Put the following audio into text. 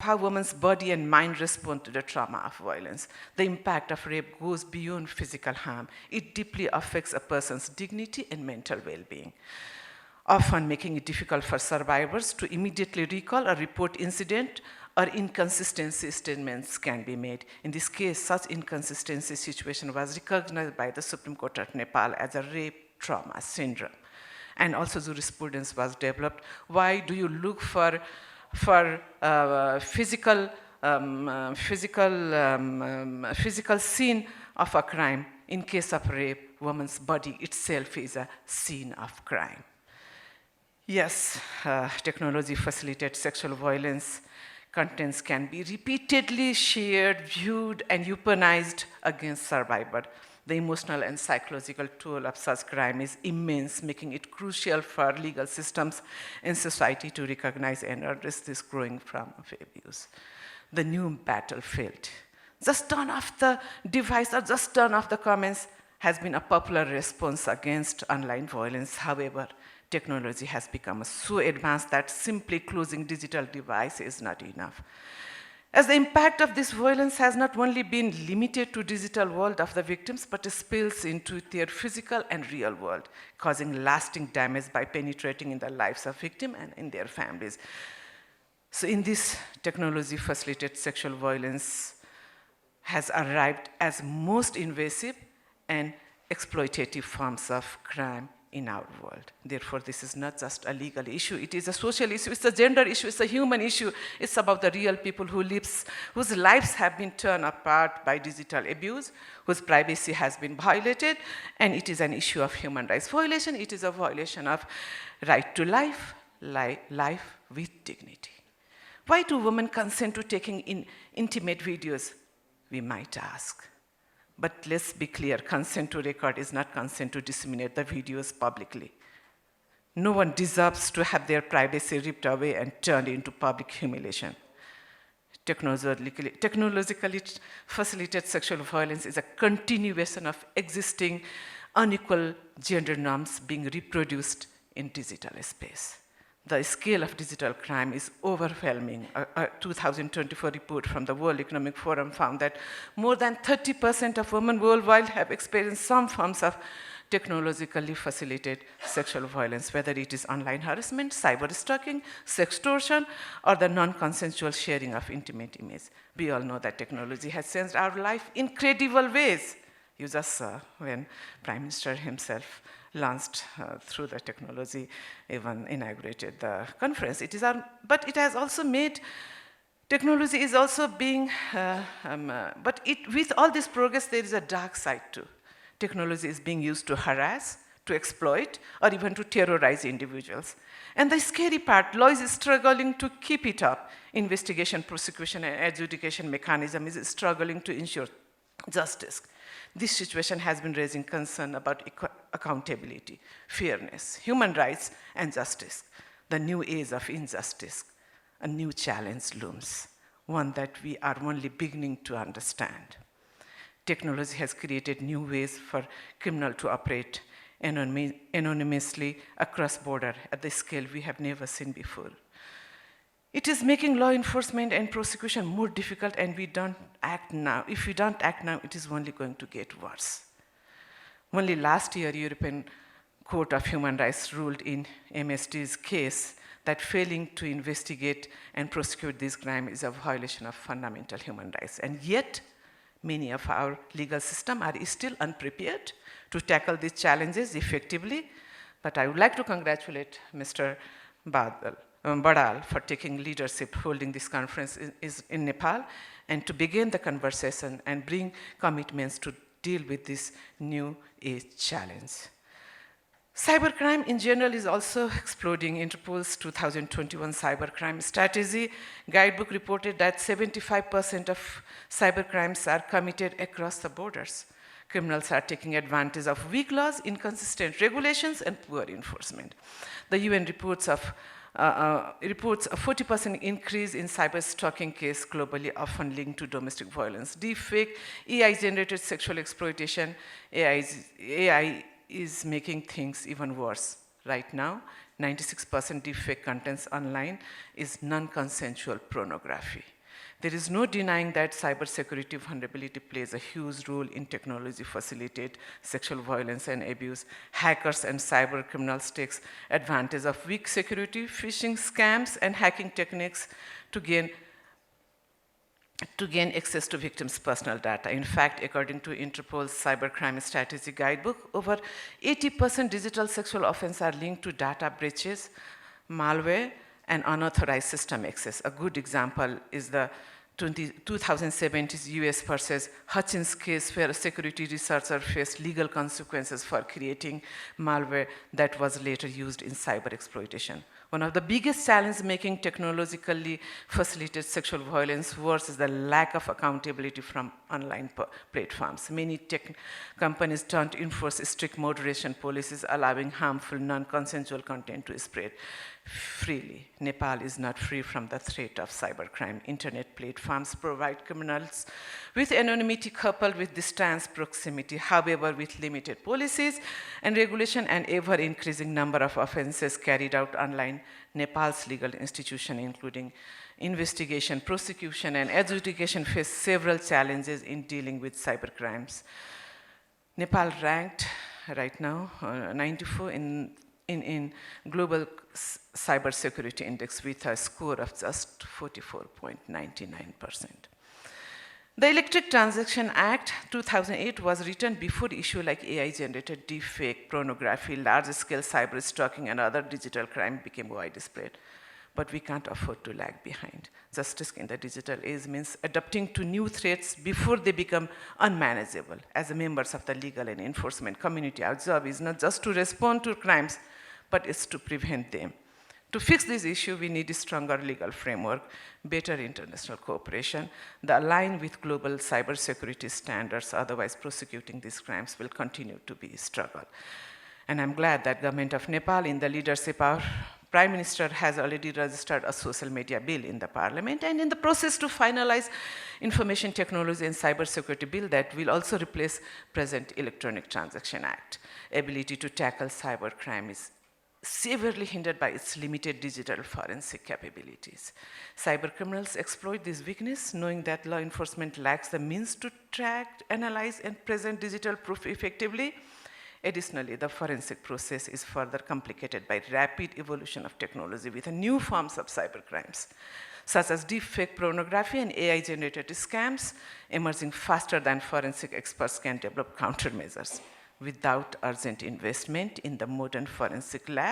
how women's body and mind respond to the trauma of violence. The impact of rape goes beyond physical harm. It deeply affects a person's dignity and mental well-being, often making it difficult for survivors to immediately recall or report incident, or inconsistency statements can be made. In this case, such inconsistency situation was recognized by the Supreme Court of Nepal as a rape trauma syndrome. And also jurisprudence was developed. Why do you look for physical scene of a crime? In case of rape, woman's body itself is a scene of crime. Yes, technology facilitates sexual violence. Contents can be repeatedly shared, viewed, and weaponized against survivor. The emotional and psychological toll of such crime is immense, making it crucial for legal systems and society to recognize and address this growing form of abuse. The new battlefield. Just turn off the device or just turn off the comments has been a popular response against online violence. However, technology has become so advanced that simply closing digital device is not enough. As the impact of this violence has not only been limited to digital world of the victims, but spills into their physical and real world, causing lasting damage by penetrating in the lives of victims and in their families. So in this, technology-facilitated sexual violence has arrived as most invasive and exploitative forms of crime in our world. Therefore, this is not just a legal issue, it is a social issue, it's a gender issue, it's a human issue. It's about the real people whose lives have been torn apart by digital abuse, whose privacy has been violated, and it is an issue of human rights violation. It is a violation of right to life, life with dignity. Why do women consent to taking intimate videos, we might ask? But let's be clear, consent to record is not consent to disseminate the videos publicly. No one deserves to have their privacy ripped away and turned into public humiliation. Technologically facilitated sexual violence is a continuation of existing unequal gender norms being reproduced in digital space. The scale of digital crime is overwhelming. A 2024 report from the World Economic Forum found that more than 30% of women worldwide have experienced some forms of technologically facilitated sexual violence, whether it is online harassment, cyber stalking, sextortion, or the non-consensual sharing of intimate images. We all know that technology has changed our life in incredible ways. You just saw when Prime Minister himself launched through the technology, even inaugurated the conference. But it has also made, technology is also being, with all this progress, there is a dark side too. Technology is being used to harass, to exploit, or even to terrorize individuals. And the scary part, law is struggling to keep it up. Investigation, prosecution, and adjudication mechanism is struggling to ensure justice. This situation has been raising concern about accountability, fairness, human rights, and justice. The new age of injustice, a new challenge looms, one that we are only beginning to understand. Technology has created new ways for criminals to operate anonymously across borders at the scale we have never seen before. It is making law enforcement and prosecution more difficult, and we don't act now. If we don't act now, it is only going to get worse. Only last year, European Court of Human Rights ruled in MST's case that failing to investigate and prosecute this crime is a violation of fundamental human rights. And yet, many of our legal systems are still unprepared to tackle these challenges effectively. But I would like to congratulate Mr. Badal for taking leadership, holding this conference in Nepal, and to begin the conversation and bring commitments to deal with this new age challenge. Cybercrime in general is also exploding. Interpol's 2021 cybercrime strategy guidebook reported that 75% of cybercrimes are committed across the borders. Criminals are taking advantage of weak laws, inconsistent regulations, and poor enforcement. The UN reports a 40% increase in cyber stalking cases globally, often linked to domestic violence. Deepfake, AI-generated sexual exploitation, AI is making things even worse right now. 96% deepfake contents online is non-consensual pornography. There is no denying that cybersecurity vulnerability plays a huge role in technology facilitate sexual violence and abuse. Hackers and cyber criminals take advantage of weak security, phishing scams, and hacking techniques to gain access to victims' personal data. In fact, according to Interpol's Cybercrime Strategy Guidebook, over 80% digital sexual offenses are linked to data breaches, malware, and unauthorized system access. A good example is the 2017 US versus Hutchins case, where a security researcher faced legal consequences for creating malware that was later used in cyber exploitation. One of the biggest challenges making technologically facilitated sexual violence worse is the lack of accountability from online platforms. Many tech companies don't enforce strict moderation policies, allowing harmful, non-consensual content to spread freely. Nepal is not free from the threat of cybercrime. Internet platforms provide criminals with anonymity coupled with distance proximity. However, with limited policies and regulation and ever-increasing number of offenses carried out online, Nepal's legal institutions, including investigation, prosecution, and adjudication, face several challenges in dealing with cybercrimes. Nepal ranked right now 94 in Global Cybersecurity Index with a score of just 44.99%. The Electronic Transaction Act 2008 was written before issues like AI-generated deepfake, pornography, large-scale cyber stalking, and other digital crime became widespread. But we can't afford to lag behind. Justice in the digital age means adapting to new threats before they become unmanageable. As members of the legal and enforcement community, our job is not just to respond to crimes, but it's to prevent them. To fix this issue, we need a stronger legal framework, better international cooperation, that align with global cybersecurity standards, otherwise prosecuting these crimes will continue to be a struggle. And I'm glad that government of Nepal, in the leadership of Prime Minister, has already registered a social media bill in the parliament and in the process to finalize information technology and cybersecurity bill that will also replace present Electronic Transaction Act. Ability to tackle cybercrime is severely hindered by its limited digital forensic capabilities. Cybercriminals exploit this weakness, knowing that law enforcement lacks the means to track, analyze, and present digital proof effectively. Additionally, the forensic process is further complicated by rapid evolution of technology with new forms of cybercrimes, such as deepfake pornography and AI-generated scams, emerging faster than forensic experts can develop countermeasures. Without urgent investment in the modern forensic lab,